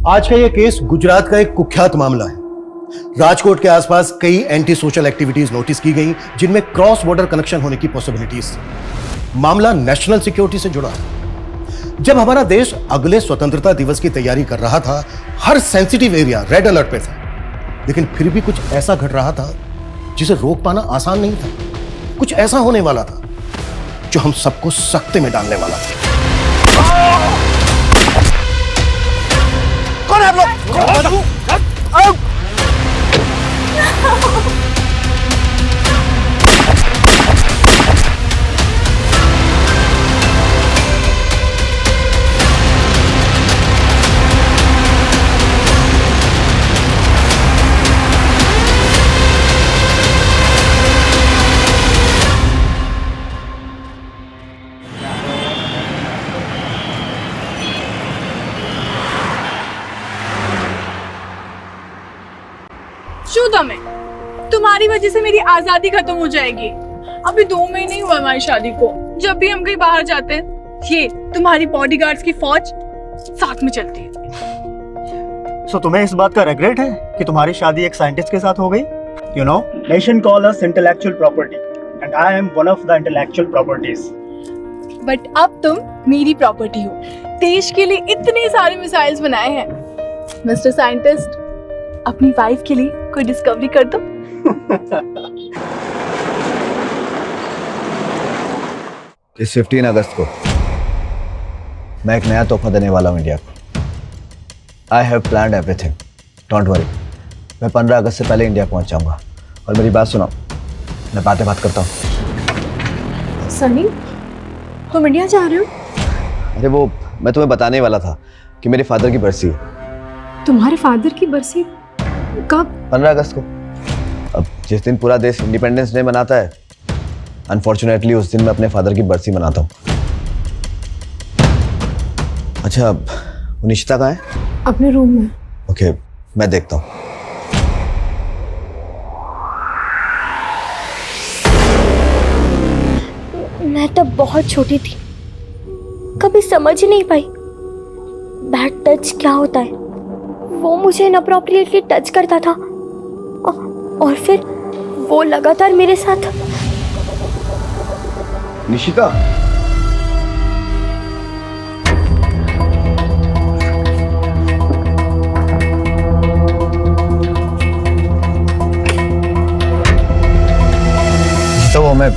आज का यह केस गुजरात का एक कुख्यात मामला है। राजकोट के आसपास कई एंटी सोशल एक्टिविटीज नोटिस की गई जिनमें क्रॉस बॉर्डर कनेक्शन होने की पॉसिबिलिटीज थी। मामला नेशनल सिक्योरिटी से जुड़ा है। जब हमारा देश अगले स्वतंत्रता दिवस की तैयारी कर रहा था, हर सेंसिटिव एरिया रेड अलर्ट पे था, लेकिन फिर भी कुछ ऐसा घट रहा था जिसे रोक पाना आसान नहीं था। कुछ ऐसा होने वाला था जो हम सबको सख्ते में डालने वाला था। कौन है आप लोग? में तुम्हारी वजह से मेरी आजादी खत्म हो जाएगी। अभी 2 महीने ही हुआ हमारी शादी को। जब भी हम कहीं बाहर जाते हैं, ये तुम्हारी बॉडीगार्ड्स की फौज साथ में चलती है। सो तुम्हें इस बात का रिग्रेट है कि तुम्हारी शादी एक साइंटिस्ट के साथ हो गई? You know, nation call us intellectual property and I am one of the intellectual properties. But अब तुम मेरी प्रॉपर्टी हो। देश के लिए इतने सारे मिसाइल्स बनाए हैं। मिस्टर साइंटिस्ट, अपनी वाइफ के लिए कोई डिस्कवरी कर दो। इस 15 अगस्त को मैं एक नया तोहफा देने वाला हूँ इंडिया को। I have planned everything, don't worry. मैं 15 अगस्त से पहले इंडिया पहुंच जाऊंगा। और मेरी बात सुनो, मैं बात करता हूँ। सनी, तुम इंडिया जा रहे हो? अरे वो मैं तुम्हें बताने वाला था कि मेरे फादर की बरसी है। तुम्हारे फादर की बरसी कब? 15 अगस्त को। अब जिस दिन पूरा देश इंडिपेंडेंस डे मनाता है, अनफॉर्चुनेटली उस दिन मैं अपने फादर की बरसी मनाता हूँ। अच्छा, वो निशिता कहाँ है? अपने रूम में। ओके, मैं देखता हूँ। मैं तब बहुत छोटी थी, कभी समझ ही नहीं पाई बैड टच क्या होता है। वो मुझे इनअप्रोप्रिएटली टच करता था और फिर वो लगातार मेरे साथ। निशिता, तो वो मैं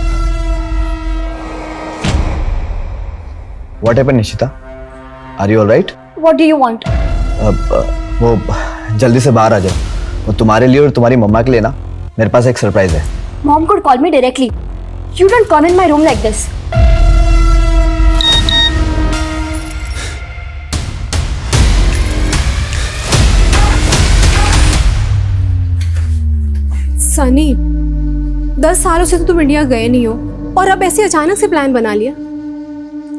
What happened, Nishita? Are you all right? What do you want? वो जल्दी से बाहर आ जाओ। वो तुम्हारे लिए और तुम्हारी मम्मा के लिए ना मेरे पास एक सरप्राइज है। Mom could call me directly. You don't come in my room like this. Sunny, 10 सालों से तो तुम इंडिया गए नहीं हो और अब ऐसे अचानक से प्लान बना लिया।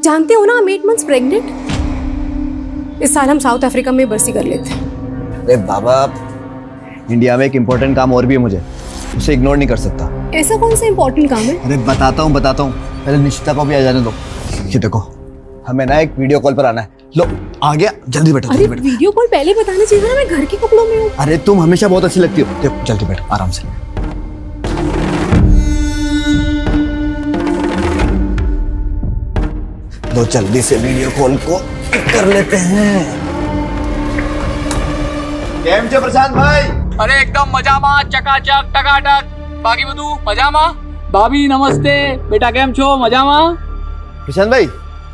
जानते हो ना, I'm 8 months pregnant। इस साल हम साउथ अफ्रीका में बरसी कर लेते हैं। अरे बाबा, इंडिया में एक इम्पोर्टेंट काम और भी है मुझे, उसे इग्नोर नहीं कर सकता। ऐसा कौन सा इम्पोर्टेंट काम है? अरे बताता हूँ। पहले निशिता को भी आ जाने दो। ये देखो, हमें ना एक वीडियो कॉल पर आना है। लो, आ गया, जल्दी बैठो। अरे वीडियो कॉल पहले बताना चाहिए ना, मैं घर के कपड़ों में हूँ। अरे तुम हमेशा बहुत अच्छी लगती हो। देखो, जल्दी बैठो, आराम से। लो, जल्दी से वीडियो कॉल को कर लेते हैं। केम छो प्रशांत भाई? अरे एकदम मजामा, चकाचक, टकाटक। बाकी बधु मजामा? भाभी नमस्ते। बेटा केम छो? मजामा? प्रशांत भाई,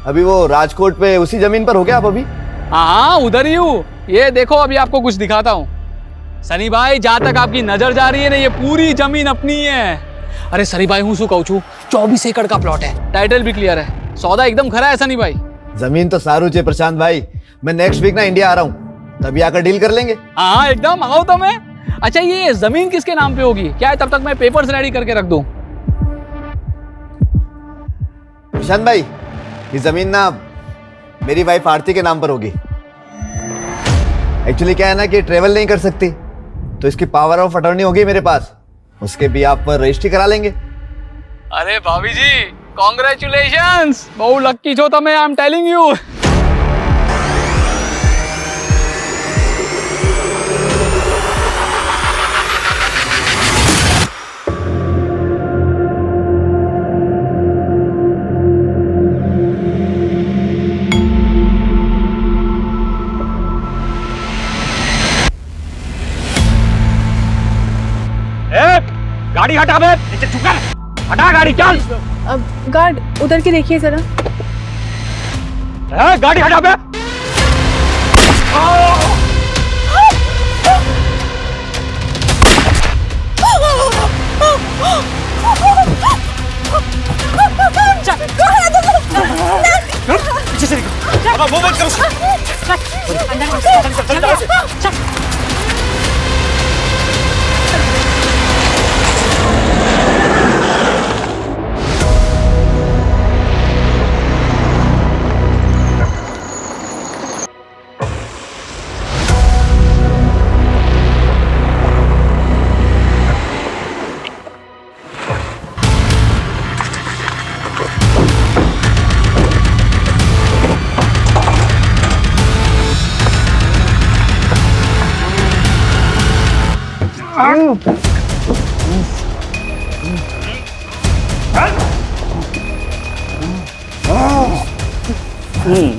अभी वो राजकोट पे उसी जमीन पर हो गया आप अभी? हाँ, उधर ही हूँ। ये देखो, अभी आपको कुछ दिखाता हूँ। सनी भाई, जहाँ तक आपकी नजर जा रही है ना, ये पूरी जमीन अपनी है। अरे सनी भाई, हूँ सु कहूँ छू, 24 एकड़ का प्लॉट है। टाइटल भी क्लियर है। सौदा एकदम खरा है सनी भाई। जमीन तो सारू चे प्रशांत भाई। मैं नेक्स्ट वीक ना इंडिया आ रहा हूँ, तभी आकर डील कर लेंगे। हाँ एकदम, आओ तो मैं। अच्छा, ये जमीन किसके नाम पे होगी? क्या है, तब तक मैं पेपर्स रेडी करके रख दूं। प्रशांत भाई, ये जमीन ना मेरी वाइफ आरती के नाम पर होगी। एक्चुअली क्या है ना कि ट्रेवल नहीं कर सकती, तो इसकी पावर ऑफ अटॉर्नी होगी मेरे पास। उसके भी आप पर रजिस्ट्री करा लेंगे। अरे भाभी जी, कॉन्ग्रेचुलेशंस। बहु लक्की छो तमे, आई एम टेलिंग यू। गाड़ी हटा बे, नीचे झुक कर हटा गाड़ी, चल। अब गार्ड उधर के देखिए जरा। गाड़ी हटा बे। पीछे से निकल। वो मत करो।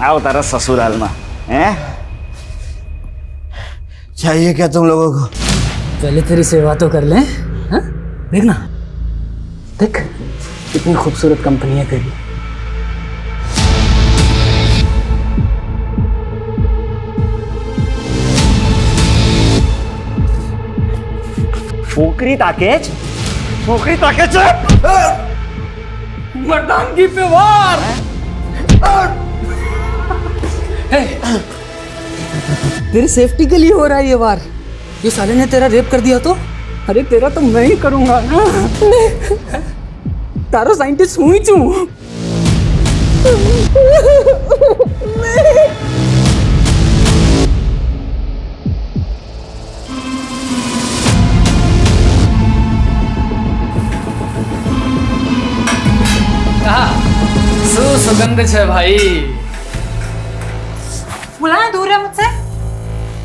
आओ तारा ससुराल में हैं? चाहिए क्या तुम लोगों को? पहले तेरी सेवा तो कर ले। हाँ? देखना, देख कितनी खूबसूरत कंपनी है तेरी। फोकरी ताकेज, फोकरी ताकेज मर्दानगी पे वार। तेरी सेफ्टी के लिए हो रहा है ये वार। ये साले ने तेरा रेप कर दिया तो? अरे तेरा तो मैं ही करूंगा ना। तारा साइंटिस्ट हुई चू। सुगंध है भाई। बुलाना दूर है मुझसे।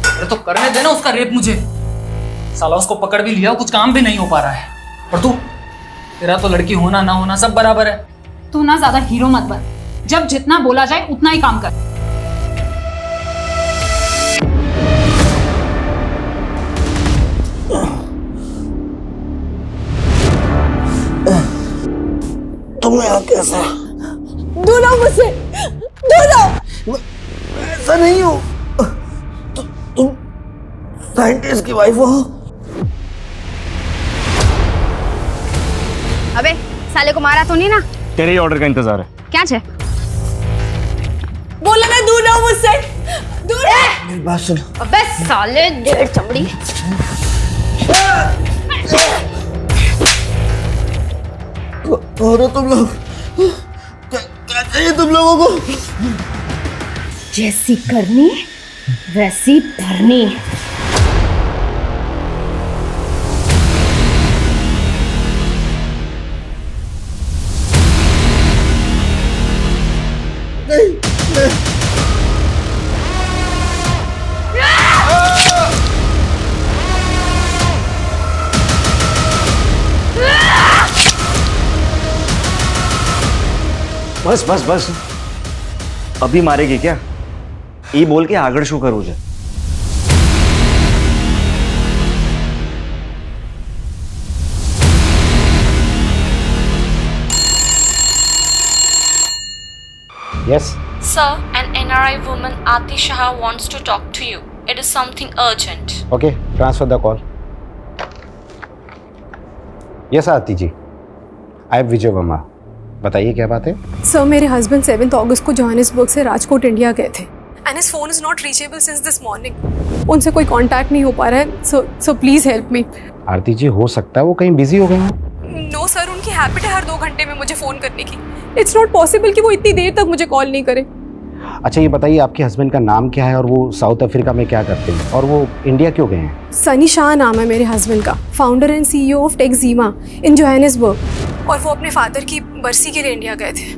अरे तो करने देना उसका रेप मुझे। साला उसको पकड़ भी लिया, कुछ काम भी नहीं हो पा रहा है। और तू, तेरा तो लड़की होना ना होना सब बराबर है। तू ना ज्यादा हीरो मत बन। जब जितना बोला जाए उतना ही काम कर। तुम यहाँ कैसे? दूर रहो मुझसे, दूर रहो। ऐसा नहीं हो। तुम साइंटिस्ट की वाइफ हो? अबे साले को मारा तो नहीं ना? तेरे ही ऑर्डर का इंतजार है। क्या छे? बोला ना दूर रहो मुझसे, दूर रहो। मेरी बात सुन। अबे साले डेढ़ चमड़ी। और तुम लोग क्या चाहिए तुम लोगों को? जैसी करनी वैसी भरनी। बस बस बस, अभी मारेगी क्या? ये बोल के आगड़ शू करूँ जा। Yes. Sir, an NRI woman Aati Shah wants to talk to you. It is something urgent. Okay, transfer the call. Yes, Aati ji. I am Vijay Verma. बताइए क्या बात है? सर मेरे हस्बैंड 7 अगस्त को जोहानिसबर्ग से राजकोट इंडिया गए थे and his phone is not reachable since this morning. उनसे कोई कांटेक्ट नहीं हो पा रहा है। So please help me. आरती जी, हो सकता है वो कहीं बिजी हो गए हों। नो सर, उनकी हैबिट है हर 2 घंटे में मुझे फोन करने की। इट्स नॉट पॉसिबल कि वो इतनी देर तक मुझे कॉल नहीं करे। अच्छा ये बताइए, आपके हस्बैंड का नाम क्या है और वो साउथ अफ्रीका में क्या करते हैं और वो इंडिया क्यों गए हैं? सनी शाह नाम है मेरे हस्बैंड का, founder and CEO of Techzima in Johannesburg, और वो अपने फादर की बरसी के लिए इंडिया गए थे।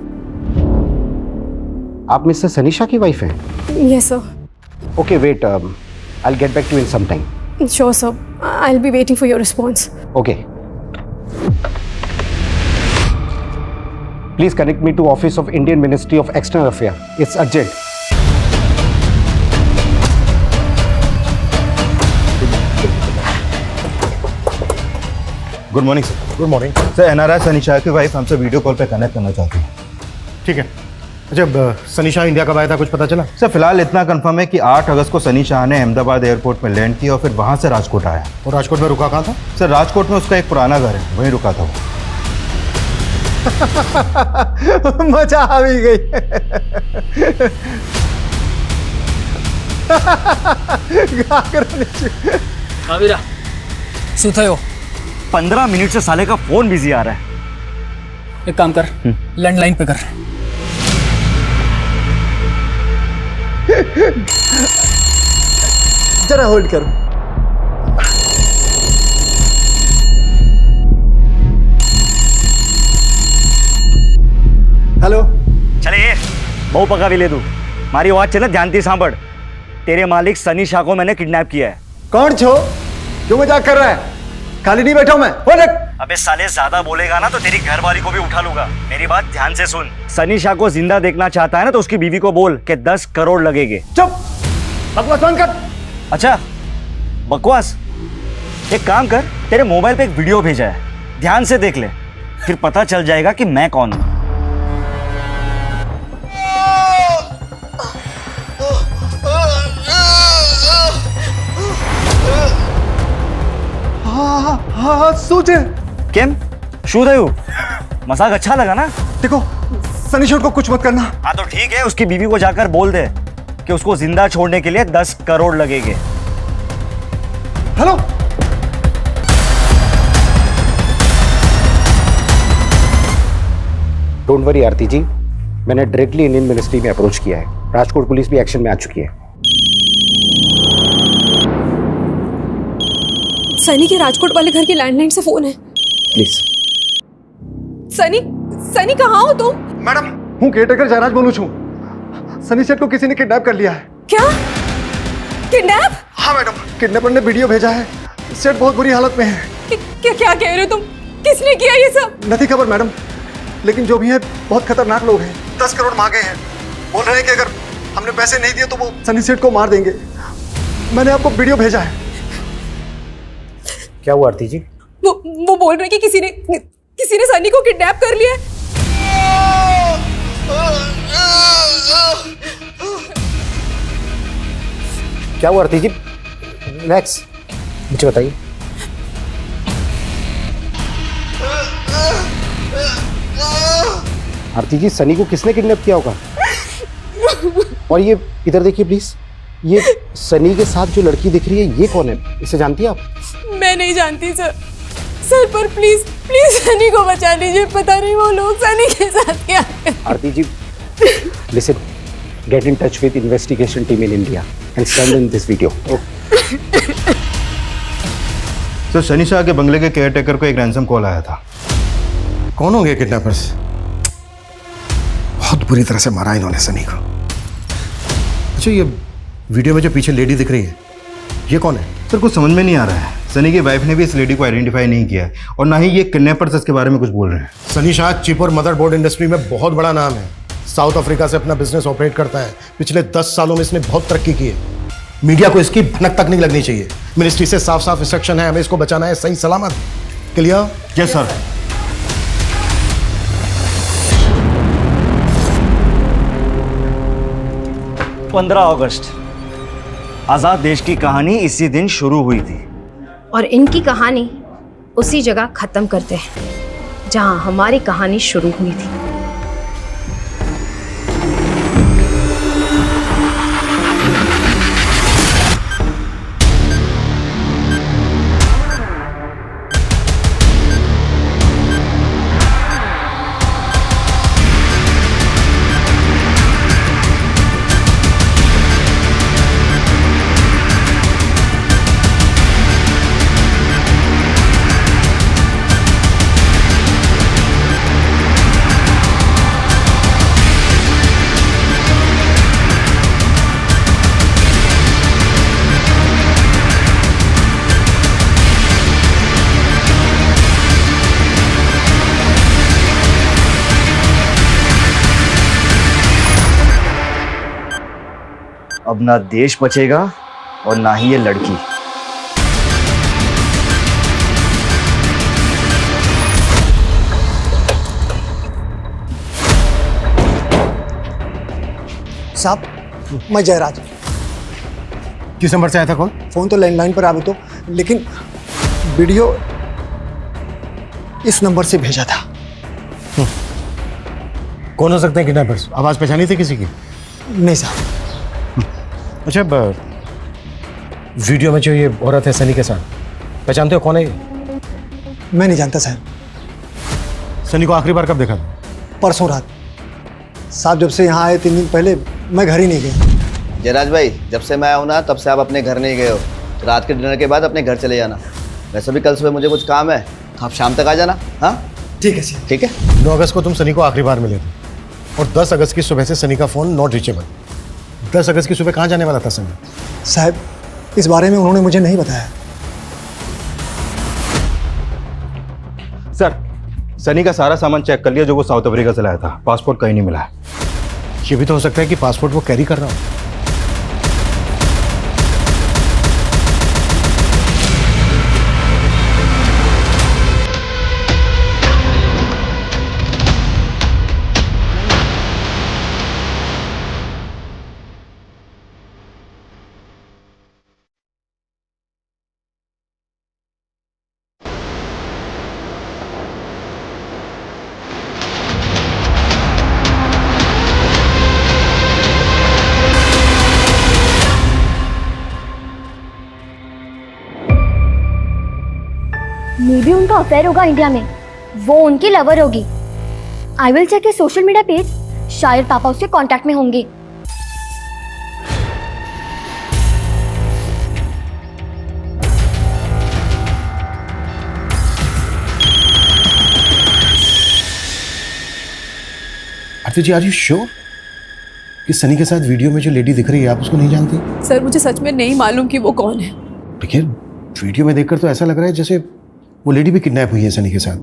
आप मिस्टर सनी शाह की वाइफ हैं? Yes sir. Okay wait, I will get back to in some time. Sure sir, I will be waiting for your response. Okay, please connect me to office of Indian ministry of external affair, it's urgent. Good morning sir. Good morning sir NRI Sunny Shah की wife हमसे video call पे connect करना चाहती है। ठीक है। अच्छा, Sunny Shah India कब आया था, कुछ पता चला? सर फिलहाल इतना कंफर्म है कि 8 अगस्त को सनी शाह ने अहमदाबाद एयरपोर्ट में लैंड किया और फिर वहां से राजकोट आया। और राजकोट में रुका कहाँ था? सर राजकोट में उसका एक पुराना घर है, वहीं रुका था वो। मजा आ भी गई। कावीरा सुते हो? 15 मिनट से साले का फोन बिजी आ रहा है। एक काम कर, लैंडलाइन पे कर। जरा होल्ड करो। हेलो। चले ये बहु पका भी ले दू, मारी आवाज चले ध्यान थी सांभड़। तेरे मालिक सनी शाह को मैंने किडनैप किया है। कौन छो? क्यों मजाक कर रहा है? खाली नहीं बैठा हूं मैं। अबे साले ज्यादा बोलेगा ना तो तेरी घरवाली को भी उठा लूंगा। मेरी बात ध्यान से सुन। सनी शाह को जिंदा देखना चाहता है ना तो उसकी बीवी को बोल कि 10 करोड़ लगेंगे। चुप, बकवास बंद कर। अच्छा बकवास? एक काम कर, तेरे मोबाइल पे एक वीडियो भेजा है, ध्यान से देख ले, फिर पता चल जाएगा कि मैं कौन हूं। हाँ सूझे। केम शू थयु? मजाक अच्छा लगा ना? देखो सनी शाह को कुछ मत करना। हाँ तो ठीक है, उसकी बीवी को जाकर बोल दे कि उसको जिंदा छोड़ने के लिए 10 करोड़ लगेंगे। हेलो। डोंट वरी आरती जी, मैंने डायरेक्टली इंडियन मिनिस्ट्री में अप्रोच किया है। राजकोट पुलिस भी एक्शन में आ चुकी है। सनी के राजकोट वाले घर की लैंडलाइन से फोन है। प्लीज। सनी कहाँ हो तुम? मैडम हूँ केयरटेकर जयराज बोलू छू। सनी सेठ को किसी ने किडनैप कर लिया है। क्या? किडनैप? हाँ मैडम, किडनैपर ने वीडियो भेजा है। सेठ बहुत बुरी हालत में है। क्या कह रहे हो तुम? किसने किया ये सब? नहीं खबर मैडम, लेकिन जो भी है बहुत खतरनाक लोग हैं। 10 करोड़ मांगे हैं। बोल रहे हैं कि अगर हमने पैसे नहीं दिए तो वो सनी सेठ को मार देंगे। मैंने आपको वीडियो भेजा है। क्या हुआ आरती जी? वो बोल रहे कि किसी ने सनी को किडनैप कर लिया है। क्या हुआ आरती जी? रिलैक्स, मुझे बताइए। आरती जी सनी को किसने किडनैप किया होगा? और ये इधर देखिए प्लीज, ये सनी के साथ जो लड़की दिख रही है ये कौन है? इसे जानती है आप? मैं नहीं जानती सर। पर प्लीज सनी को बचा लीजिए। पता नहीं वो लोग सनी के साथ क्या है। Aarti ji listen, get in touch with investigation team in India and send in this video. Sir Sunny Shah के बंगले के केयरटेकर को एक रैंसम कॉल आया था। कौन होंगे किडनैपर्स? बहुत बुरी तरह से मारा इन्होंने सनी को। अच्छा ये वीडियो में जो पीछे लेडी दिख रही है ये कौन है? सर कुछ समझ में नहीं आ रहा है। सनी की वाइफ ने भी इस लेडी को आइडेंटिफाई नहीं किया है और ना ही ये किडनैपर्स इसके बारे में कुछ बोल रहे हैं। सनी शाह चिप और मदरबोर्ड इंडस्ट्री में बहुत बड़ा नाम है। साउथ अफ्रीका से अपना बिजनेस ऑपरेट करता है। पिछले 10 सालों में इसने बहुत तरक्की की है। मीडिया को इसकी भनक तक नहीं लगनी चाहिए। मिनिस्ट्री से साफ साफ इंस्ट्रक्शन है, हमें इसको बचाना है सही सलामत। क्लियर? Yes sir. अगस्त, आजाद देश की कहानी इसी दिन शुरू हुई थी और इनकी कहानी उसी जगह खत्म करते हैं जहां हमारी कहानी शुरू हुई थी। अब ना देश बचेगा और ना ही ये लड़की। साहब मैं जयराज। किस नंबर से आया था कॉल? फोन तो लैंडलाइन पर आवे तो, लेकिन वीडियो इस नंबर से भेजा था। कौन हो सकते हैं किडनैपर्स? आवाज पहचानी थी किसी की? नहीं साहब। अच्छा, वीडियो में जो ये औरत है सनी के साथ, पहचानते हो कौन है ये? मैं नहीं जानता साहब। सनी को आखिरी बार कब देखा था? परसों रात साहब, जब से यहाँ आए 3 दिन पहले मैं घर ही नहीं गया। जयराज भाई, जब से मैं आया हूँ ना तब से आप अपने घर नहीं गए हो। रात के डिनर के बाद अपने घर चले जाना। वैसे भी कल सुबह मुझे कुछ काम है, आप शाम तक आ जाना। हाँ ठीक है सर। ठीक है। 9 अगस्त को तुम सनी को आखिरी बार मिले थे और 10 अगस्त की सुबह से सनी का फोन नॉट रीचेबल। 10 अगस्त की सुबह कहाँ जाने वाला था सनी? साहब इस बारे में उन्होंने मुझे नहीं बताया। सर, सनी का सारा सामान चेक कर लिया जो वो साउथ अफ्रीका से लाया था। पासपोर्ट कहीं नहीं मिला है। ये भी तो हो सकता है कि पासपोर्ट वो कैरी कर रहा हो। मे बी उनका अफेयर होगा इंडिया में, वो उनकी लवर होगी। I will check social media page, शायद पापा उसके कांटेक्ट में होंगे। Aarti ji, are you sure कि सनी के साथ वीडियो में जो लेडी दिख रही है आप उसको नहीं जानती? सर मुझे सच में नहीं मालूम कि वो कौन है। देखिए, वीडियो में देखकर तो ऐसा लग रहा है जैसे वो लेडी भी किडनैप हुई है सनी के साथ।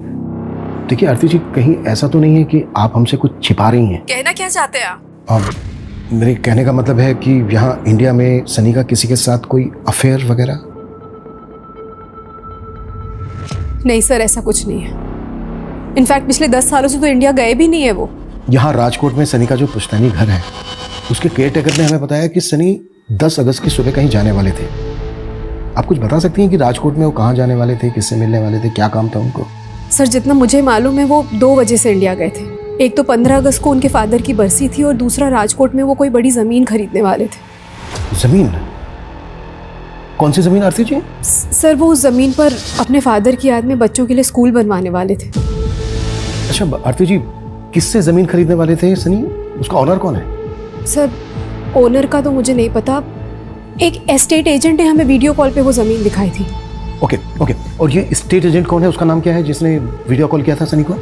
देखिए आरती जी, कहीं ऐसा तो नहीं है कि आप हमसे कुछ छिपा रही हैं? कहना क्या चाहते हैं आप? अब मेरे कहने का मतलब है कि यहाँ इंडिया में सनी का किसी के साथ कोई अफेयर वगैरह? नहीं सर, ऐसा कुछ नहीं है। इनफैक्ट पिछले 10 सालों से तो इंडिया गए भी नहीं है वो। यहाँ राजकोट में सनी का जो पुश्तैनी घर है, उसके केयरटेकर ने हमें बताया कि सनी 10 अगस्त की सुबह कहीं जाने वाले थे। आप कुछ बता सकती हैं कि राजकोट में वो कहाँ जाने वाले थे, किससे मिलने वाले थे, क्या काम था उनको? सर जितना मुझे मालूम है वो 2 वजह से इंडिया गए थे। एक तो 15 अगस्त को उनके फादर की बरसी थी और दूसरा राजकोट में वो कोई बड़ी जमीन खरीदने वाले थे। जमीन? कौन सी जमीन आरती जी? सर वो उस जमीन पर अपने फादर की याद में बच्चों के लिए स्कूल बनवाने वाले थे। अच्छा आरती जी, किससे जमीन खरीदने वाले थे सनी? उसका ऑनर कौन है? सर ओनर का तो मुझे नहीं पता। एक एस्टेट एजेंट ने हमें वीडियो कॉल पे वो जमीन दिखाई थी। Okay okay. और ये एस्टेट एजेंट कौन है? उसका नाम क्या है जिसने वीडियो कॉल किया था सनी को?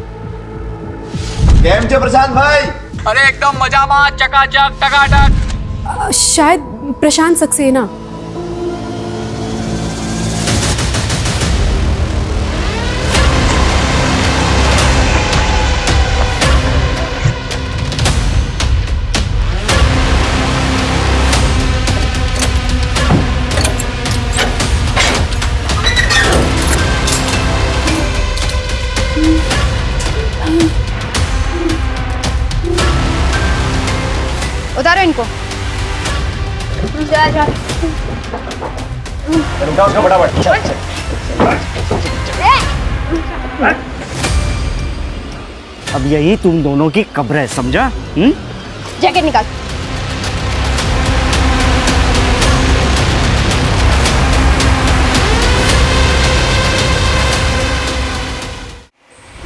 केम छे प्रशांत भाई? अरे एकदम मजामा, चकाचक, टकाटक। शायद प्रशांत सक्सेना। उतारो इनको। अब यही तुम दोनों की कब्र है, समझा? जैकेट निकाल।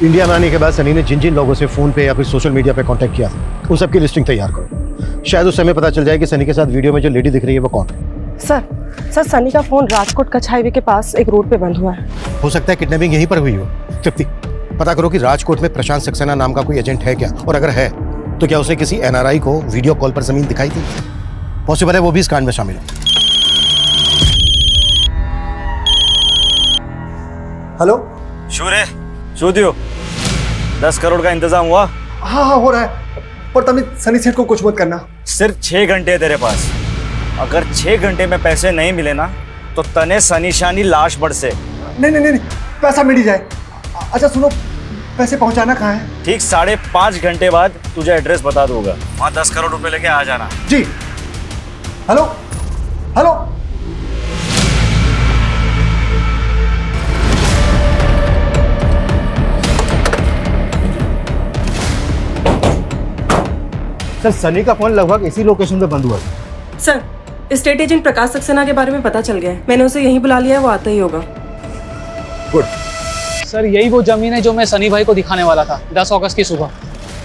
इंडिया में आने के बाद सनी ने जिन जिन लोगों से फोन पे या फिर सोशल मीडिया पे कांटेक्ट किया था उन सबकी लिस्टिंग तैयार करो। शायद उस समय पता चल जाए कि सनी के साथ वीडियो में जो लेडी दिख रही है वो कौन है। सर सनी का फोन राजकोट कच्छ हाईवे के पास एक रोड पे बंद हुआ है। हो सकता है किडनैपिंग यहीं पर हुई हो। तृप्ति, पता करो कि राजकोट में प्रशांत सक्सेना नाम का कोई एजेंट है क्या, और अगर है तो क्या उसने किसी एनआरआई को वीडियो कॉल पर जमीन दिखाई थी? पॉसिबल है वो भी इस कांड में शामिल हो। हेलो शूरे, शूदियो, 10 करोड़ का इंतजाम हुआ? हाँ हो रहा है, पर तुमने सनी सेठ को कुछ मत करना। सिर्फ 6 घंटे है तेरे पास। अगर 6 घंटे में पैसे नहीं मिले ना तो तने सनी शानी लाश बढ़ से। नहीं, पैसा मिल ही जाए। अच्छा सुनो, पैसे पहुंचाना कहाँ है? ठीक 5.5 घंटे बाद तुझे एड्रेस बता दूंगा, वहाँ 10 करोड़ रुपए लेके आ जाना। जी। Hello hello. सर सनी का फोन लगभग इसी लोकेशन पे बंद हुआ था। Sir, state agent Prakash Saxena के बारे में पता चल गया है। मैंने उसे यहीं बुला लिया है, वो आता ही होगा। गुड। सर यही वो जमीन है जो मैं सनी भाई को दिखाने वाला था 10 अगस्त की सुबह,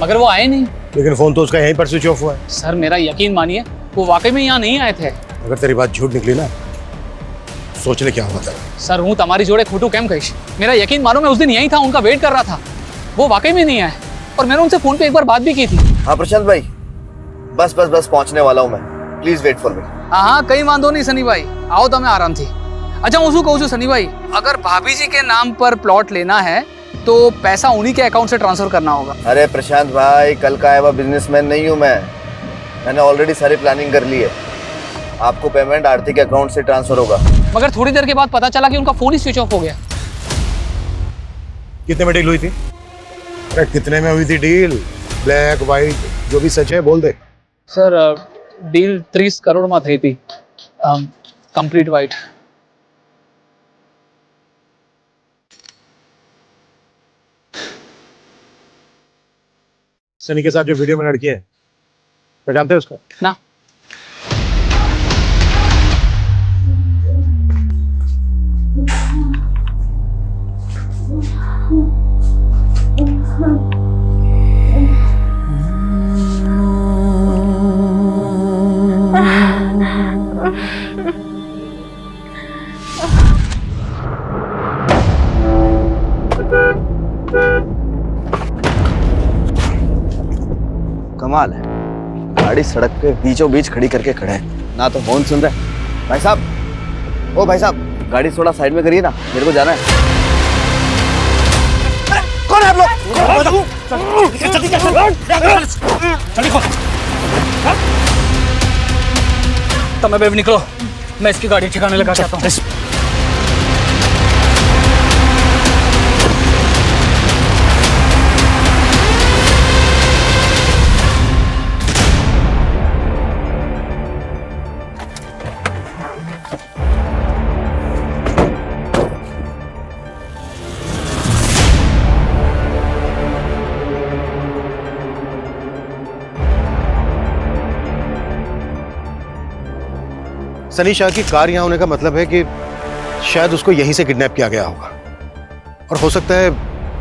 मगर वो आए नहीं। लेकिन फोन तो उसका यहीं पर स्विच ऑफ हुआ है। सर मेरा यकीन मानिए, वो वाकई में यहाँ नहीं आए थे। अगर तेरी बात झूठ निकली ना, सोचने क्या हुआ था। सर हूँ तुम्हारी जोड़े खोटू केम कहिश, मेरा यकीन मानो मैं उस दिन यहीं था, उनका वेट कर रहा था। वो वाकई में नहीं आए और मैंने उनसे फोन पे एक बार बात भी की थी। हाँ प्रशांत भाई, बस पहुंचने वाला हूँ मैं, प्लीज वेट फॉर मी। हाँ कहीं वांधो नहीं सनी भाई, आओ तो मैं आराम थी। अच्छा मैं कहूँ छू सनी भाई, अगर भाभी जी के नाम पर प्लॉट लेना है तो पैसा उन्हीं के अकाउंट से ट्रांसफर करना होगा। अरे प्रशांत भाई, कल का आया हुआ बिजनेसमैन नहीं हूँ मैंने ऑलरेडी सारी प्लानिंग कर ली है। आपको पेमेंट आरती के अकाउंट से ट्रांसफर होगा। मगर थोड़ी देर के बाद पता चला कि उनका फोन ही स्विच ऑफ हो गया। कितने में डील हुई थी? अरे कितने में हुई थी डील? ब्लैक व्हाइट जो भी सच है बोल दे। सर डील 30 करोड़ में थी कंप्लीट वाइट। सनी के साथ जो वीडियो में लड़की है, तो जानते हो उसका? ना। कमाल है, गाड़ी सड़क के बीचों बीच खड़ी करके खड़े है ना, तो फोन सुन रहे। भाई साहब, ओ भाई साहब, गाड़ी थोड़ा साइड में करिए ना, मेरे को जाना है। कौन है आप लोग? तो मैं बेबी निकलो, मैं इसकी गाड़ी ठिकाने लगा चाहता हूँ। सनी शाह की कार यहाँ होने का मतलब है कि शायद उसको यहीं से किडनैप किया गया होगा, और हो सकता है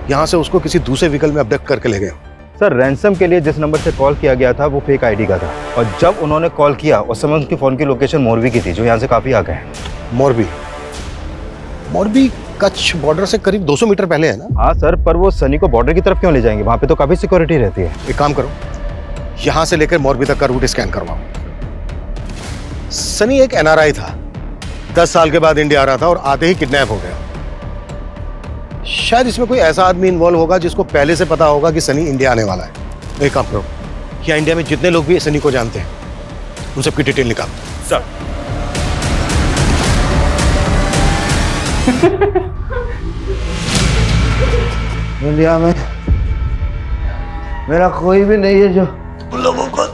यहाँ से उसको किसी दूसरे व्हीकल में अबडक्ट करके ले गए। सर रैंसम के लिए जिस नंबर से कॉल किया गया था वो फेक आईडी का था, और जब उन्होंने कॉल किया उस समय उनकी फ़ोन की लोकेशन मोरबी की थी, जो यहाँ से काफ़ी आगे है। मोरबी कच्छ बॉर्डर से करीब 200 मीटर पहले है ना? हाँ सर, पर वो सनी को बॉर्डर की तरफ क्यों ले जाएंगे? वहाँ पे तो काफ़ी सिक्योरिटी रहती है। एक काम करो, यहाँ से लेकर मोरबी तक का रूट स्कैन करवाओ। सनी एक एनआरआई था, 10 साल के बाद इंडिया आ रहा था और आते ही किडनैप हो गया। शायद इसमें कोई ऐसा आदमी इन्वॉल्व होगा जिसको पहले से पता होगा कि सनी इंडिया आने वाला है। एक काम करो, यहाँ इंडिया में जितने लोग भी सनी को जानते हैं उन सबकी डिटेल निकालो। सर इंडिया में मेरा कोई भी नहीं है जो उन लोगों को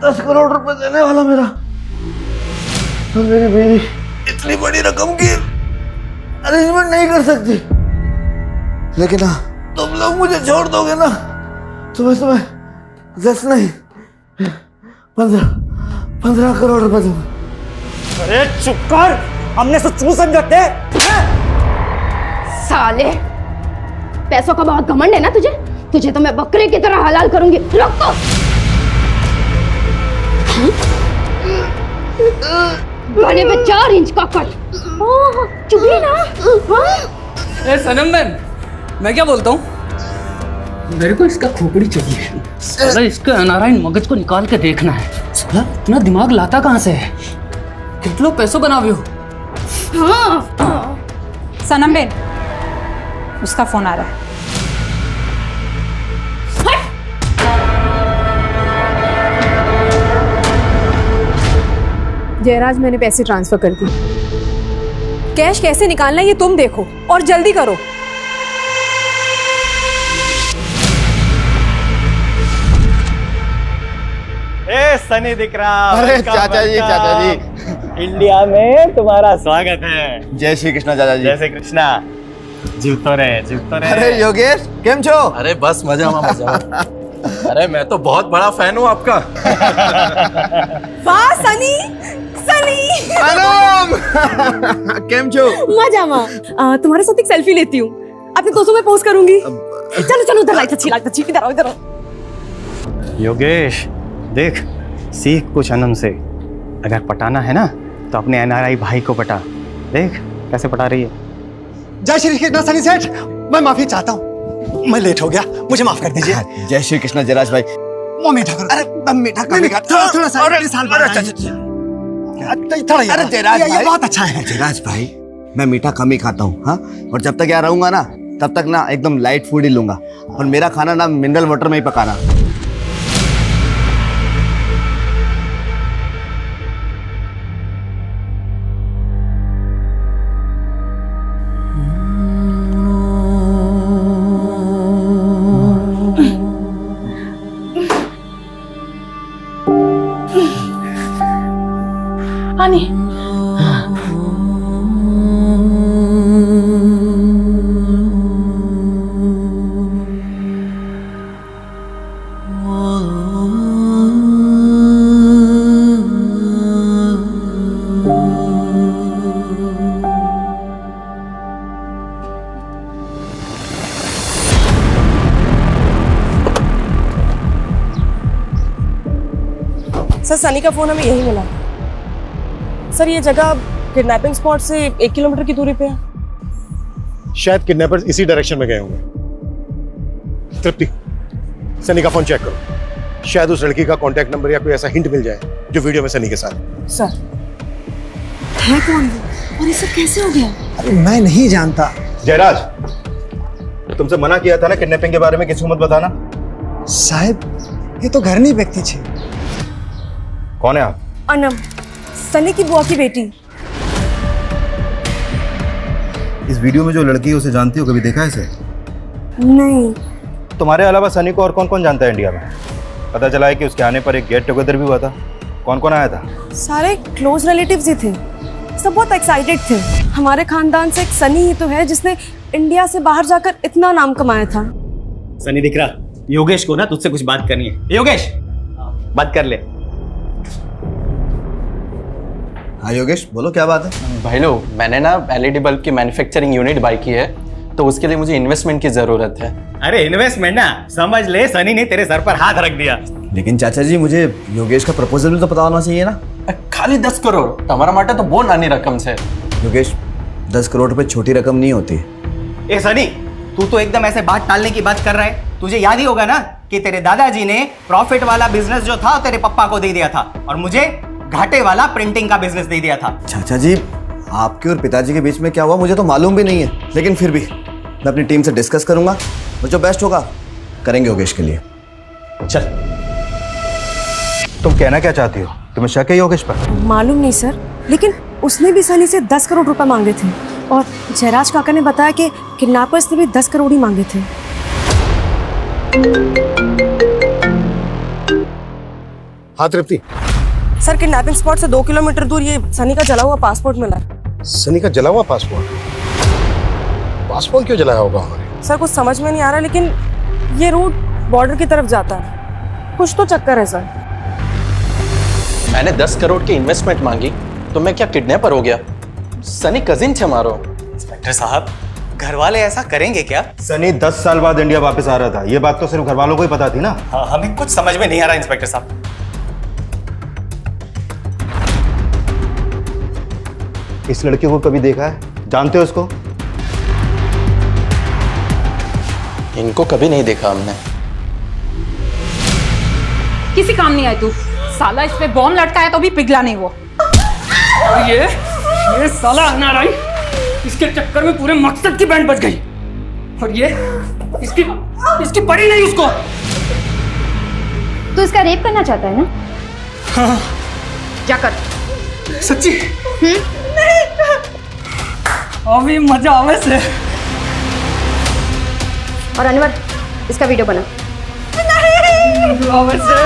10 करोड़ रुपए देने वाला। मेरा तो मेरी बीवी इतनी बड़ी रकम की अरेंजमेंट नहीं कर सकती, लेकिन हाँ तुम लोग मुझे छोड़ दोगे ना तो मैं तुम्हें 10 नहीं 15 करोड़ रुपए दूंगा। अरे चुप कर, हमने से चू समझते। साले, पैसों का बहुत घमंड है ना तुझे तो मैं बकरे की तरह हलाल करूंगी। रुक तो। बने पे 4 इंच का कट। चुभी ना। ए सनम बेन, मैं क्या बोलता हूँ, मेरे को इसका खोपड़ी चाहिए। साला इसके अनारायण मगज को निकाल के देखना है। साला इतना दिमाग लाता कहाँ से है? कितने पैसों बनावे हो? हाँ। सनम बेन, उसका फोन आ रहा है। जयराज, मैंने पैसे ट्रांसफर कर दिए। कैश कैसे निकालना है ये तुम देखो और जल्दी करो। अरे सनी दिख रहा। अरे चाचा जी इंडिया में तुम्हारा स्वागत है। जय श्री कृष्णा चाचा जी। जय श्री कृष्णा। जीवतो रहे। अरे योगेश केम छो? अरे बस मजा मजा। अरे मैं तो बहुत बड़ा फैन हूँ आपका। वाह सनी सनी। केम छो? मजा माँ। तुम्हारे साथ एक सेल्फी लेती हूँ, अपने दोस्तों में पोस्ट करूंगी। चलो चलो उधर लाइट अच्छी इधर आओ इधर आओ। योगेश देख, सीख कुछ अनम से। अगर पटाना है ना तो अपने एनआरआई भाई को पटा। देख कैसे पटा रही है। जय श्री कृष्णा सनी सेठ, मैं माफी चाहता हूँ, मैं लेट हो गया, मुझे माफ कर दीजिए। जय श्री कृष्णा जयराज भाई। वो मीठा करो। अरे दम मीठा कर। थोड़ा सा थोड़ा अरे जयराज ये बहुत अच्छा है। जयराज भाई मैं मीठा कम ही खाता हूँ, हाँ। और जब तक यहाँ रहूंगा ना तब तक ना एकदम लाइट फूड ही लूंगा, और मेरा खाना ना मिनरल वाटर में ही पकाना। पानी। सर सनी का फोन हमें यही मिला। सर ये जगह किडनैपिंग स्पॉट से 1 किलोमीटर की दूरी पे है। शायद किडनैपर्स इसी डायरेक्शन में गए होंगे। तृप्ति, सनी का फोन चेक करो, शायद उस लड़की का कांटेक्ट नंबर या कोई ऐसा हिंट मिल जाए जो वीडियो में सनी के साथ। सर है कौन वो और ये सब कैसे हो गया? अरे मैं नहीं जानता। जयराज, तुमसे मना किया था ना किडनैपिंग के बारे में किसी को मत बताना। साहब ये तो घरनी व्यक्ति छे। कौन है आप? अनम, सनी की बुआ की बेटी। इस वीडियो में जो लड़की है उसे जानती हो? कभी देखा है इसे? नहीं। तुम्हारे अलावा सनी को और कौन कौन जानता है इंडिया में? पता चला है कि उसके आने पर एक गेट टुगेदर भी हुआ था। कौन कौन आया था? सारे क्लोज रिलेटिव्स ही थे, सब बहुत एक्साइटेड थे। हमारे खानदान से एक सनी ही तो है जिसने इंडिया से बाहर जाकर इतना नाम कमाया था। सनी दिख रहा। योगेश को ना तुझसे कुछ बात करनी है। योगेश बात कर ले। हाँ योगेश बोलो, क्या बात है? भाई लोग, मैंने ना एलईडी बल्ब की मैन्युफैक्चरिंग यूनिट बाय की है, तो उसके लिए मुझे इन्वेस्टमेंट की जरूरत है। अरे इन्वेस्टमेंट ना समझ ले, सनी ने तेरे सर पर हाथ रख दिया। लेकिन चाचा जी मुझे योगेश का प्रपोजल भी तो पता होना चाहिए ना। खाली 10 करोड़ तुम्हारा माटे तो बहुत नानी रकम से। योगेश 10 करोड़ रुपए छोटी रकम नहीं होती। ए सनी, तू तो एकदम ऐसे बात टालने की बात कर रहा है। तुझे याद ही होगा ना कि तेरे दादाजी ने प्रॉफिट वाला बिजनेस जो था तेरे पप्पा को दे दिया था, और मुझे घाटे वाला प्रिंटिंग का बिजनेस दे दिया था। चाचा जी आपके और पिताजी के बीच में क्या हुआ मुझे तो मालूम भी नहीं है, लेकिन फिर भी मैं अपनी टीम से डिस्कस करूंगा और जो बेस्ट होगा करेंगे योगेश के लिए। चल। तुम कहना क्या चाहती हो? तुम्हें शक है योगेश पर? मालूम नहीं सर, लेकिन उसने भी सनी से 10 करोड़ रुपए मांगे थे, और जयराज काका ने बताया कि किडनैपर्स ने भी 10 करोड़ ही मांगे थे। हाँ तृप्ति। सर किडनैपिंग स्पॉट से 2 किलोमीटर दूर ये सनी का जला हुआ पासपोर्ट मिला। सनी का जला हुआ पासपोर्ट? पासपोर्ट क्यों जलाया होगा उन्होंने? सर कुछ समझ में नहीं आ रहा, लेकिन ये रूट बॉर्डर की तरफ जाता है। कुछ तो चक्कर है सर। मैंने 10 करोड़ की इन्वेस्टमेंट मांगी तो मैं क्या किडनैपर हो गया? सनी कजिन थे मारो। इंस्पेक्टर साहब, घर वाले ऐसा करेंगे क्या? सनी 10 साल बाद इंडिया वापस आ रहा था, ये बात तो सिर्फ घर वालों को ही पता थी ना। हाँ, हमें कुछ समझ में नहीं आ रहा इंस्पेक्टर साहब। इस लड़के को कभी देखा है? जानते हो उसको? इनको कभी नहीं देखा हमने। किसी काम नहीं आए तू। साला इस पे बॉम्ब लटका है तो भी पिघला नहीं वो। और ये साला अनाराई, इसके चक्कर में पूरे मकसद की बैंड बज गई, और ये इसकी पड़ी नहीं उसको। तो इसका रेप करना चाहता है ना? हाँ। जाकर। सच्ची? अभी मजा आवे से। और अनवर, इसका वीडियो बना। आवे से।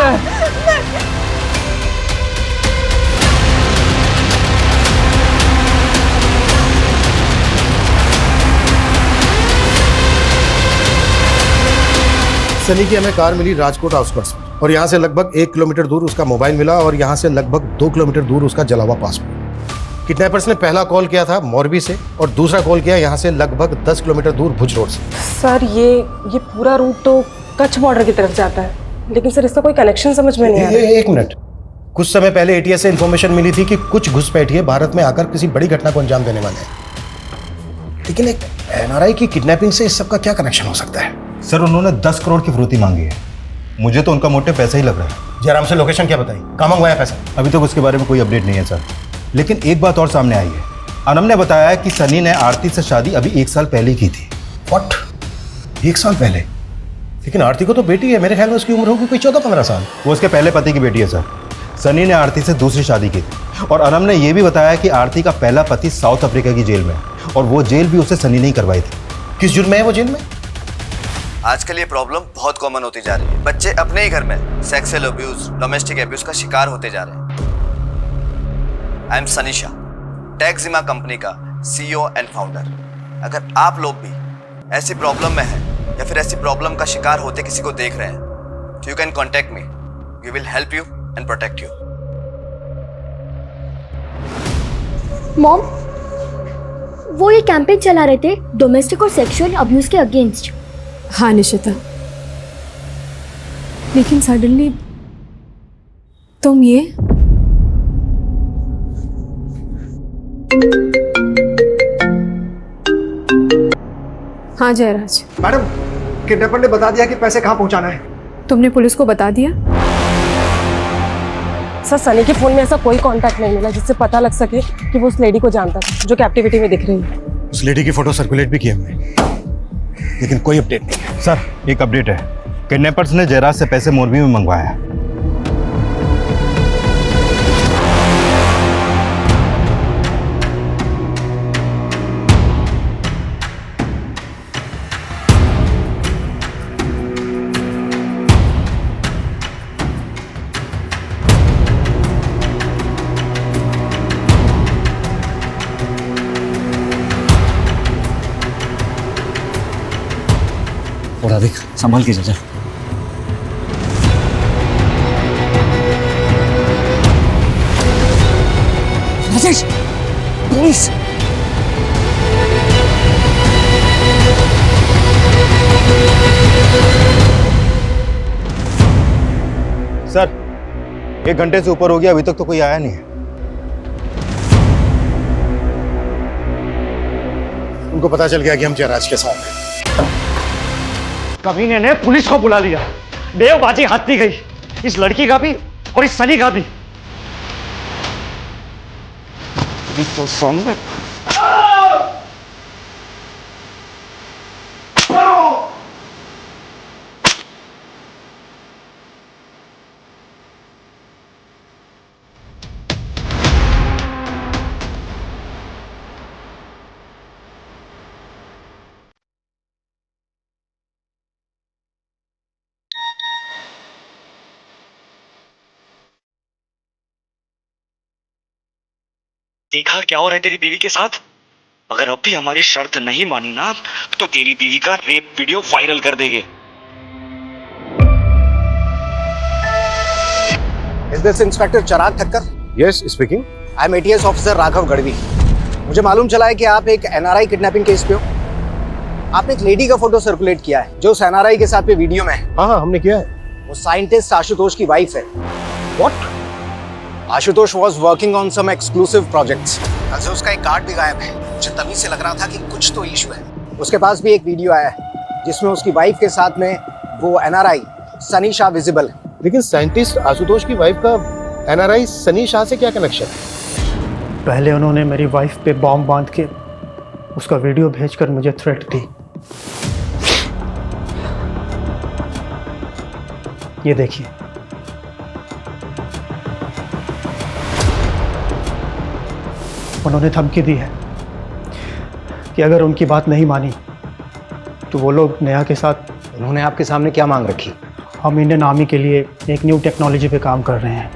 सनी की हमें कार मिली राजकोट आउटस्कर्ट्स में, और यहाँ से लगभग 1 किलोमीटर दूर उसका मोबाइल मिला, और यहाँ से लगभग 2 किलोमीटर दूर उसका जला हुआ पासपोर्ट। किडनैपर्स ने पहला कॉल किया था मोरबी से, और दूसरा कॉल किया यहाँ से लगभग 10 किलोमीटर दूर भुज रोड से। सर ये पूरा रूट तो कच्छ बॉर्डर की तरफ जाता है, लेकिन सर इसका कोई कनेक्शन समझ में नहीं आ रहा। एक मिनट, कुछ समय पहले एटीएस से इंफॉर्मेशन मिली थी कि कुछ घुसपैठिए भारत में आकर किसी बड़ी घटना को अंजाम देने वाले हैं, लेकिन एक एनआरआई की किडनैपिंग से इस सब का क्या कनेक्शन हो सकता है? सर उन्होंने 10 करोड़ की फिरौती मांगी है। मुझे तो उनका मोटिव पैसा ही लग रहा है। जयराम से लोकेशन क्या बताई, कहाँ मंगवाया पैसा? अभी तक उसके बारे में कोई अपडेट नहीं है सर, लेकिन एक बात और सामने आई है। अनम ने बताया कि सनी ने आरती से शादी अभी 1 साल पहले की थी। व्हाट? 1 साल पहले? लेकिन आरती को तो बेटी है, मेरे ख्याल में उसकी उम्र होगी कोई 14-15 साल। वो उसके पहले पति की बेटी है सर। सनी ने आरती से दूसरी शादी की थी, और अनम ने यह भी बताया कि आरती का पहला पति साउथ अफ्रीका की जेल में है, और वो जेल भी उसे सनी ने ही करवाई थी। किस जुर्म में है वो जेल में? आजकल ये प्रॉब्लम बहुत कॉमन होती जा रही है। बच्चे अपने ही घर में सेक्सुअल अब्यूज, डोमेस्टिक अब्यूज का शिकार होते जा रहे हैं। I am Sunny Shah, Taxima company का CEO एंड फाउंडर। अगर आप लोग भी ऐसी प्रॉब्लम में हैं या फिर ऐसी प्रॉब्लम का शिकार होते किसी को देख रहे हैं, तो you can contact me. We will help you and protect you. Mom, वो ये कैंपेन चला रहे थे डोमेस्टिक और सेक्सुअल अब्यूज के अगेंस्ट। हाँ निशिता, लेकिन सडनली तुम ये हाँ जयराज। मैडम, किडनैपर ने बता दिया कि पैसे कहाँ पहुंचाना है। तुमने पुलिस को बता दिया? सर सनी के फोन में ऐसा कोई कांटेक्ट नहीं मिला जिससे पता लग सके कि वो उस लेडी को जानता था जो कैप्टिविटी में दिख रही है। उस लेडी की फोटो सर्कुलेट भी की हमने, लेकिन कोई अपडेट नहीं है। सर एक अपडेट है, किडनैपर्स ने जयराज से पैसे मोरबी में मंगवाए हैं। और अधिक संभाल के जा। राजेश, पुलिस! सर 1 घंटे से ऊपर हो गया, अभी तक तो कोई आया नहीं है। उनको पता चल गया कि हम जयराज के साथ हैं। कमीने ने पुलिस को बुला लिया। देवबाजी हाथी गई, इस लड़की का भी और इस सनी का भी। तो सामने देखा क्या हो रहा है तेरी बीवी के साथ? अगर अब भी हमारी शर्त नहीं मानी ना तो तेरी बीवी का रेप वीडियो वायरल कर देंगे। Is this inspector Chirag Thakkar? Yes, speaking. I am ATS officer Raghav Gadhvi. मुझे मालूम चला है कि आप एक NRI किडनैपिंग केस पे हो। आपने एक लेडी का फोटो सर्कुलेट किया है जो उस NRI के साथ पे वीडियो में है। हाँ हमने किया है। वो साइंटिस्ट आशुतोष की वाइफ है। What? Ashutosh was working on some exclusive projects। कल से उसका एक कार्ड भी गायब है। मुझे तभी से लग रहा था कि कुछ तो इशू है। उसके पास भी एक वीडियो आया है जिसमें उसकी वाइफ के साथ में वो NRI सनी शाह विजिबल है। लेकिन साइंटिस्ट आशुतोष की वाइफ का NRI सनी शाह से क्या कनेक्शन? पहले उन्होंने मेरी वाइफ पे बॉम्ब बांध के उसका वीडियो भेजकर मुझे थ्रेट दी। ये देखिए, उन्होंने धमकी दी है कि अगर उनकी बात नहीं मानी तो वो लोग नेहा के साथ। उन्होंने आपके सामने क्या मांग रखी? हम इंडियन आर्मी के लिए एक न्यू टेक्नोलॉजी पे काम कर रहे हैं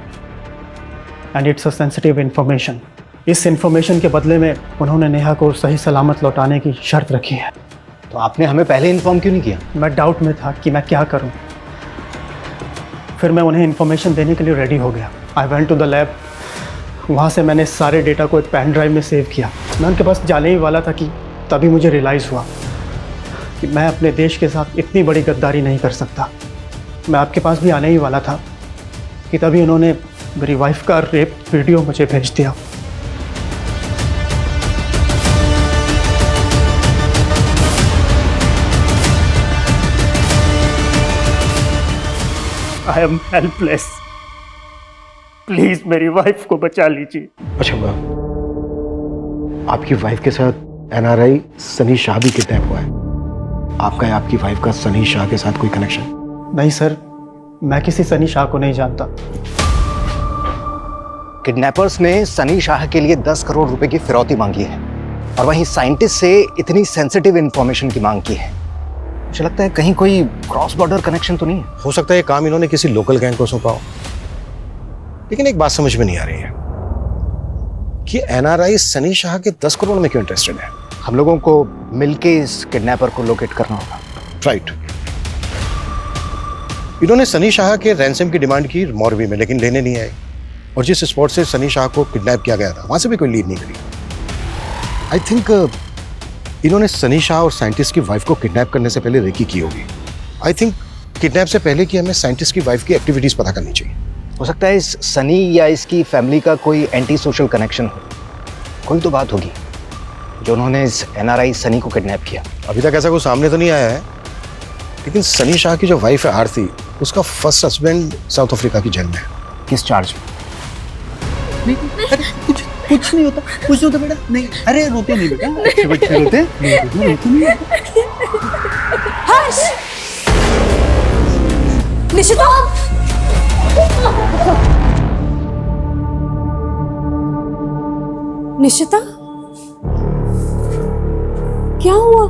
and it's a sensitive information. इस इंफॉर्मेशन के बदले में उन्होंने नेहा को सही सलामत लौटाने की शर्त रखी है। तो आपने हमें पहले इन्फॉर्म क्यों नहीं किया? मैं डाउट में था कि मैं क्या करूं। फिर मैं उन्हें इन्फॉर्मेशन देने के लिए रेडी हो गया। I went to the lab. वहाँ से मैंने सारे डेटा को एक पेन ड्राइव में सेव किया। मैं उनके पास जाने ही वाला था कि तभी मुझे रियलाइज़ हुआ कि मैं अपने देश के साथ इतनी बड़ी गद्दारी नहीं कर सकता। मैं आपके पास भी आने ही वाला था कि तभी उन्होंने मेरी वाइफ का रेप वीडियो मुझे भेज दिया। I am helpless. प्लीज मेरी वाइफ को बचा लीजिए। अच्छा, आपकी वाइफ के साथ NRI सनी शाह भी किडनैप हुआ है। आपका या आपकी वाइफ का सनी शाह के साथ कोई कनेक्शन? नहीं सर, मैं किसी सनी शाह को नहीं जानता। किडनैपर्स ने सनी शाह के लिए 10 करोड़ रुपए की फिरौती मांगी है और वहीं साइंटिस्ट से इतनी सेंसिटिव इंफॉर्मेशन की मांग की है। मुझे लगता है कहीं कोई क्रॉस बॉर्डर कनेक्शन तो नहीं है। हो सकता है ये काम इन्होंने किसी लोकल गैंग को सौंपा हो। लेकिन एक बात समझ में नहीं आ रही है कि NRI सनी शाह के 10 करोड़ में क्यों इंटरेस्टेड है। हम लोगों को मिलके इस किडनैपर को लोकेट करना होगा। राइट। इन्होंने सनी शाह के रैंसम की डिमांड की मॉरवी में, लेकिन लेने नहीं आए। और जिस स्पॉट से सनी शाह को किडनैप किया गया था वहां से भी कोई लीड नहीं करी। आई थिंक इन्होंने सनी शाह और साइंटिस्ट की वाइफ को किडनैप करने से पहले रेकी की होगी। आई थिंक किडनैप से पहले कि हमें साइंटिस्ट की वाइफ की एक्टिविटीज पता करनी चाहिए। हो सकता है इस सनी या इसकी फैमिली का कोई एंटी सोशल कनेक्शन हो। कोई तो बात होगी जो उन्होंने इस NRI सनी को किडनैप किया। अभी तक ऐसा कोई सामने तो नहीं आया है, लेकिन सनी शाह की जो वाइफ है आरती, उसका फर्स्ट हस्बैंड साउथ अफ्रीका की जेल में है। किस चार्ज में? कुछ नहीं होता, कुछ नहीं होता बेटा। नहीं, अरे रोते नहीं बेटा, अच्छे बच्चे रोते नहीं। हर्ष! निशिता! निशिता, क्या हुआ?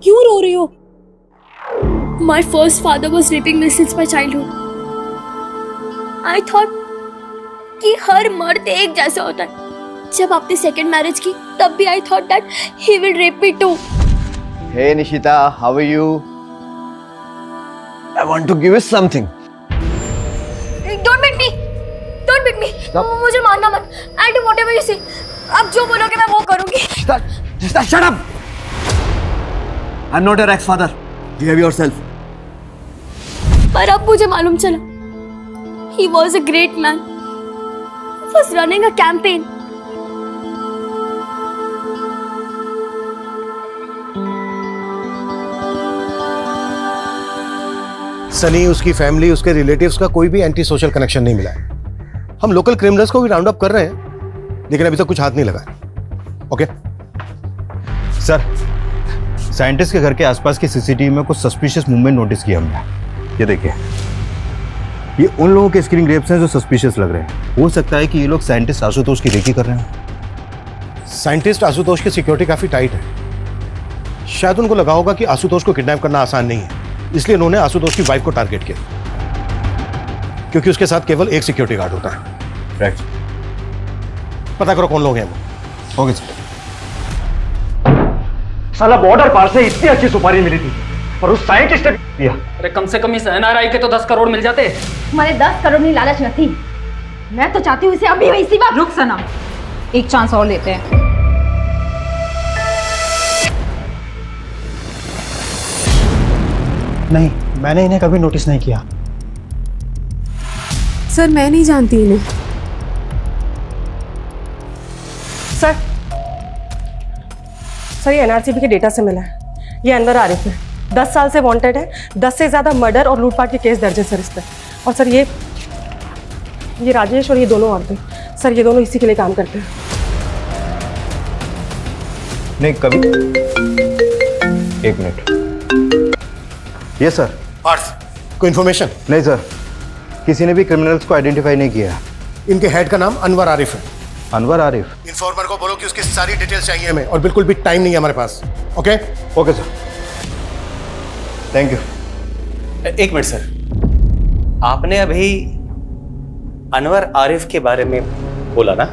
क्यों रो रही हो? My first father was raping me since my childhood. I thought कि हर मर्द एक जैसा होता है। जब आपने सेकंड मैरिज की तब भी I thought that he will rape me too. Hey Nishita, how are you? I want to give you something. Don't beat me. Don't beat me. मुझे मारना मत. I'll do whatever you say. आप जो बोलोगे मैं वो करूँगी. Nishita, shut up. I'm not your ex-father. Behave yourself. पर अब मुझे मालूम चला. He was a great man. He was running a campaign. Sunny, उसकी फैमिली, उसके रिलेटिव्स का कोई भी एंटी सोशल कनेक्शन नहीं मिला है। हम लोकल क्रिमिनल्स को भी राउंड अप कर रहे हैं, लेकिन अभी तक कुछ हाथ नहीं लगा। ओके सर, साइंटिस्ट के घर के आसपास की सीसीटीवी में कुछ सस्पिशियस मूवमेंट नोटिस किया हमने। ये देखिए, ये उन लोगों के स्क्रीन ग्रेप्स हैं जो सस्पिशियस लग रहे हैं। हो सकता है कि ये लोग साइंटिस्ट आशुतोष की रेकी कर रहे हैं। साइंटिस्ट आशुतोष की सिक्योरिटी काफी टाइट है। शायद उनको लगा होगा कि आशुतोष को किडनैप करना आसान नहीं है, इसलिए उन्होंने आशुतोष की वाइफ को टारगेट किया, क्योंकि उसके साथ केवल एक सिक्योरिटी गार्ड होता है। राइट। पता करो कौन लोग हैं वो। Okay sir. साला बॉर्डर पार से इतनी अच्छी सुपारी मिली थी और उस साइंटिस्ट ने दिया। अरे कम से कम इस NRI के तो 10 करोड़ मिल जाते। हमारे 10 करोड़ की लालच न थी। मैं तो चाहती हूँ इसे अभी इसी वक्त। रुक सनम, एक चांस और लेते हैं। नहीं, मैंने इन्हें कभी नोटिस नहीं किया। सर, मैं नहीं जानती इन्हें। सर ये NRCB के डेटा से मिला है। ये अनवर आरिफ है, 10 साल से वांटेड है। 10 से ज़्यादा मर्डर और लूटपाट के केस दर्ज है सर इस पर। और सर ये राजेश और ये दोनों औरतें, सर ये दोनों इसी के लिए काम करते हैं। नहीं, कभी। एक मिनट। ये सर। कोई इन्फॉर्मेशन? नहीं सर, किसी ने भी क्रिमिनल्स को आइडेंटिफाई नहीं किया। इनके हेड का नाम अनवर आरिफ है। अनवर आरिफ? इन्फॉर्मर को बोलो कि उसकी सारी डिटेल्स चाहिए हमें, और बिल्कुल भी टाइम नहीं है हमारे पास। Okay? Okay sir, thank you. एक मिनट सर, आपने अभी अनवर आरिफ के बारे में बोला ना?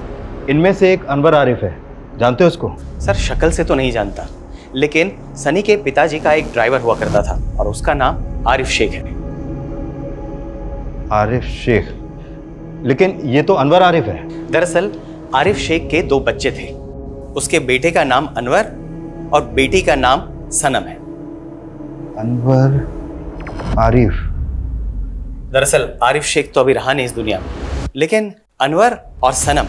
इनमें से एक अनवर आरिफ है, जानते हो उसको? सर शक्ल से तो नहीं जानता, लेकिन सनी के पिताजी का एक ड्राइवर हुआ करता था और उसका नाम आरिफ शेख है। आरिफ शेख? लेकिन ये तो अनवर आरिफ है। दरअसल आरिफ शेख के 2 बच्चे थे। उसके बेटे का नाम अनवर और बेटी का नाम सनम है। अनवर आरिफ? दरअसल आरिफ शेख तो अभी रहा नहीं इस दुनिया में, लेकिन अनवर और सनम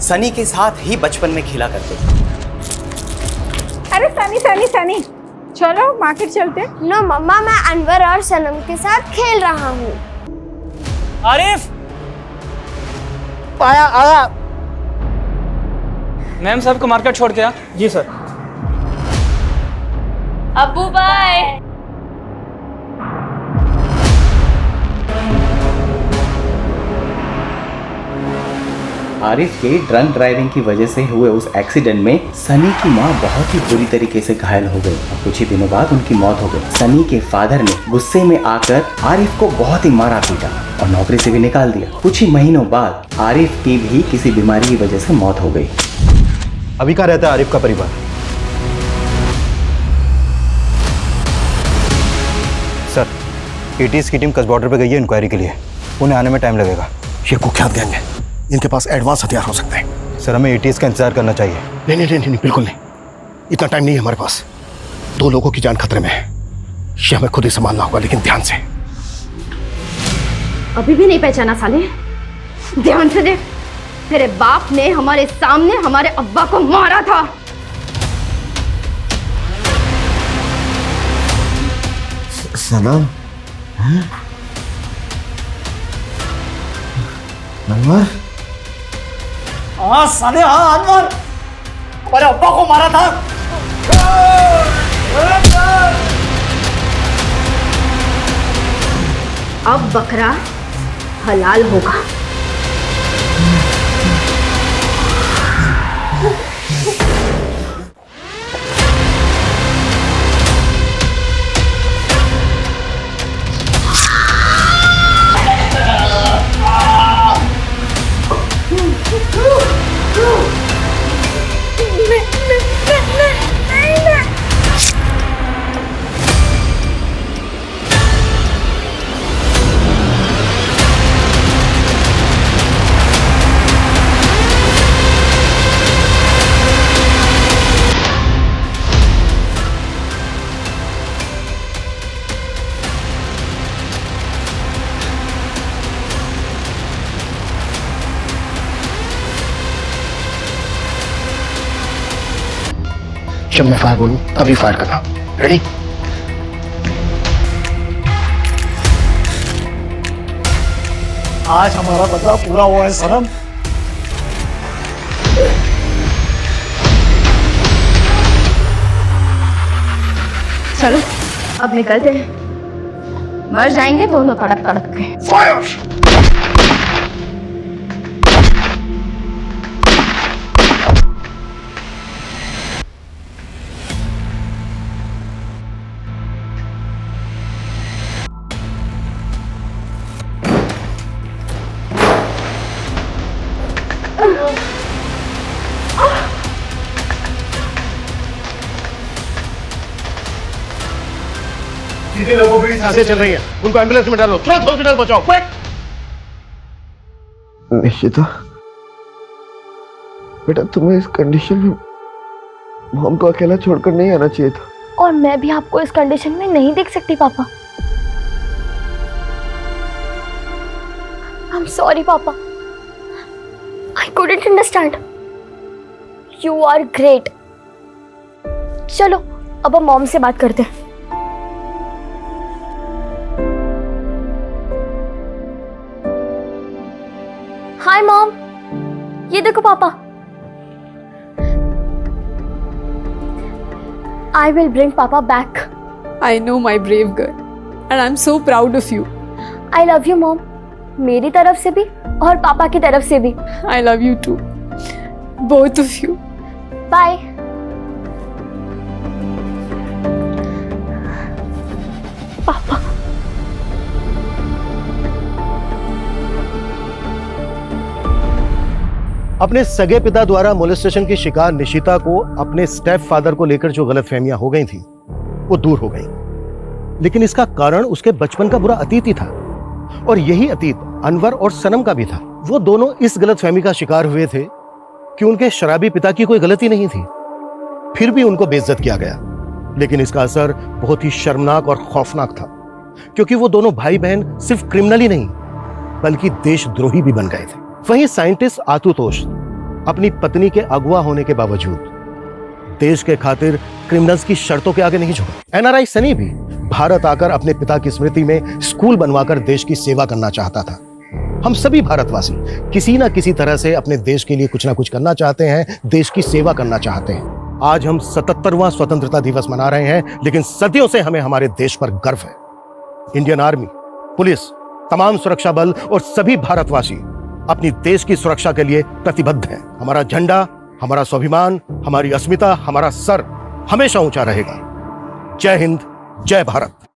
सनी के साथ ही बचपन में खेला करते थे। अरे सनी सनी सनी, चलो मार्केट चलते। नो मम्मा, मैं अनवर और सनम के साथ खेल रहा हूँ। आरिफ! आया आया। मैम साहब को मार्केट छोड़ के आ। जी सर। अब्बू बाय। आरिफ के ड्रंक ड्राइविंग की वजह से हुए उस एक्सीडेंट में सनी की मां बहुत ही बुरी तरीके से घायल हो गई और कुछ ही दिनों बाद उनकी मौत हो गई। सनी के फादर ने गुस्से में आकर आरिफ को बहुत ही मारा पीटा और नौकरी से भी निकाल दिया। कुछ ही महीनों बाद आरिफ की भी किसी बीमारी की वजह से मौत हो गई। अभी कहाँ रहता है आरिफ का परिवार? सर, एटीएस की टीम कस बॉर्डर पे गई है इंक्वायरी के लिए। उन्हें आने में टाइम लगेगा। ये कुख्यात गैंग है, इनके पास एडवांस हथियार हो सकते हैं। सर, हमें एटीएस का इंतजार करना चाहिए। नहीं नहीं नहीं, नहीं बिल्कुल नहीं, इतना टाइम नहीं है हमारे पास। 2 लोगों की जान खतरे में है, ये हमें खुद ही संभालना होगा, लेकिन ध्यान से। अभी भी नहीं पहचाना साले? ध्यान से देख, तेरे बाप ने हमारे सामने हमारे अब्बा को मारा था। सनम? अनवर? हाँ साले, हाँ अनवर, हमारे अब्बा को मारा था। अब बकरा हलाल होगा। जब मैं फायर बोलूं तभी फायर करना। रेडी? आज हमारा बदला पूरा हुआ है सनम। चलो अब निकलते हैं, मर जाएंगे दोनों तड़प तड़प के। फायर! जितने लोगों की सांसें चल रही हैं, उनको एम्बुलेंस में डालो, तुरंत हॉस्पिटल पहुंचाओ, क्विक! निश्चिता, बेटा तुम्हें इस कंडीशन में मॉम को अकेला छोड़कर नहीं आना चाहिए था। और मैं भी आपको इस कंडीशन में नहीं देख सकती पापा। I'm sorry पापा, I couldn't understand. You are great. चलो अब हम मॉम से बात करते हैं। हाय मॉम, ये देखो पापा। I will bring Papa back. I know my brave girl, and I'm so proud of you. I love you, Mom. मेरी तरफ से भी और पापा की तरफ से भी। I love you too, both of you. Bye. पापा। अपने सगे पिता द्वारा मोलेस्टेशन की शिकार निशिता को अपने स्टेप फादर को लेकर जो गलतफहमियां हो गई थी वो दूर हो गई, लेकिन इसका कारण उसके बचपन का बुरा अतीत ही था। और यही अतीत अनवर और सनम का भी था। वो दोनों इस गलतफहमी का शिकार हुए थे कि उनके शराबी पिता की कोई गलती नहीं थी, फिर भी उनको बेइज्जत किया गया। लेकिन इसका असर बहुत ही शर्मनाक और खौफनाक था, क्योंकि वो दोनों भाई बहन सिर्फ क्रिमिनल ही नहीं बल्कि देशद्रोही भी बन गए थे। वहीं साइंटिस्ट आशुतोष अपनी पत्नी के अगवा होने के बावजूद देश के खातिर क्रिमिनल्स की शर्तों के आगे नहीं झुका। एनआरआई सनी भी भारत आकर अपने पिता की स्मृति में स्कूल बनवाकर देश की सेवा करना चाहता था। हम सभी भारतवासी किसी ना किसी तरह से अपने देश के लिए कुछ ना कुछ करना चाहते हैं, देश की सेवा करना चाहते हैं। आज हम 77वां स्वतंत्रता दिवस मना रहे हैं, लेकिन सदियों से हमें हमारे देश पर गर्व है। इंडियन आर्मी, पुलिस, तमाम सुरक्षा बल और सभी भारतवासी अपनी देश की सुरक्षा के लिए प्रतिबद्ध हैं। हमारा झंडा, हमारा स्वाभिमान, हमारी अस्मिता, हमारा सर हमेशा ऊंचा रहेगा। जय हिंद, जय भारत।